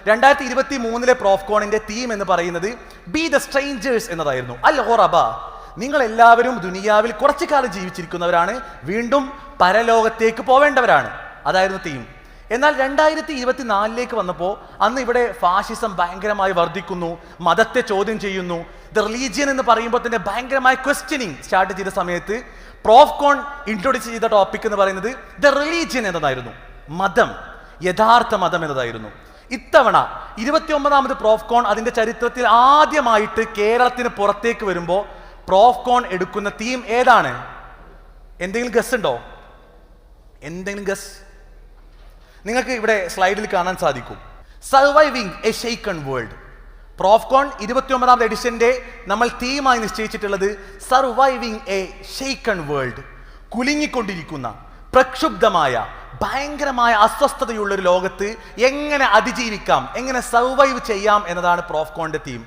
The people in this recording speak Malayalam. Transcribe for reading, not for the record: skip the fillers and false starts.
2023 പ്രോഫ്കോണിന്റെ തീം എന്ന് പറയുന്നത് ബി ദ സ്ട്രേഞ്ചേഴ്സ് എന്നതായിരുന്നു. അൽ ഖുറബ, നിങ്ങൾ എല്ലാവരും ദുനിയാവിൽ കുറച്ചു കാലം ജീവിച്ചിരിക്കുന്നവരാണ്, വീണ്ടും പരലോകത്തേക്ക് പോവേണ്ടവരാണ്. അതായിരുന്നു തീം. എന്നാൽ 2024 വന്നപ്പോൾ അന്ന് ഇവിടെ ഫാഷിസം ഭയങ്കരമായി വർദ്ധിക്കുന്നു, മതത്തെ ചോദ്യം ചെയ്യുന്നു. ദ റിലീജിയൻ എന്ന് പറയുമ്പോൾ തന്നെ ഭയങ്കരമായ ക്വസ്റ്റ്യനിങ് സ്റ്റാർട്ട് ചെയ്ത സമയത്ത് പ്രോഫ്കോൺ ഇൻട്രൊഡ്യൂസ് ചെയ്ത ടോപ്പിക് എന്ന് പറയുന്നത് ദ റിലീജിയൻ എന്നതായിരുന്നു. മതം, യഥാർത്ഥ മതം എന്നതായിരുന്നു. ഇത്തവണ 29ാമത് പ്രോഫ്കോൺ അതിന്റെ ചരിത്രത്തിൽ ആദ്യമായിട്ട് കേരളത്തിന് പുറത്തേക്ക് വരുമ്പോൾ പ്രോഫ്കോൺ എടുക്കുന്ന തീം ഏതാണ്? എന്തെങ്കിലും ഗസ് ഉണ്ടോ? എന്തെങ്കിലും ഗസ്? നിങ്ങൾക്ക് ഇവിടെ സ്ലൈഡിൽ കാണാൻ സാധിക്കും. Surviving a shaken world. Profcon 29ാമത് എഡിഷന്റെ നമ്മൾ തീമായി നിശ്ചയിച്ചിട്ടുള്ളത് സർവൈവിംഗ് എ ഷെയ്ക്കൺ വേൾഡ്. കുലുങ്ങിക്കൊണ്ടിരിക്കുന്ന, പ്രക്ഷുബ്ധമായ, ഭയങ്കരമായ അസ്വസ്ഥതയുള്ള ഒരു ലോകത്ത് എങ്ങനെ അതിജീവിക്കാം, എങ്ങനെ സർവൈവ് ചെയ്യാം എന്നതാണ് പ്രോഫ്കോണിന്റെ തീം.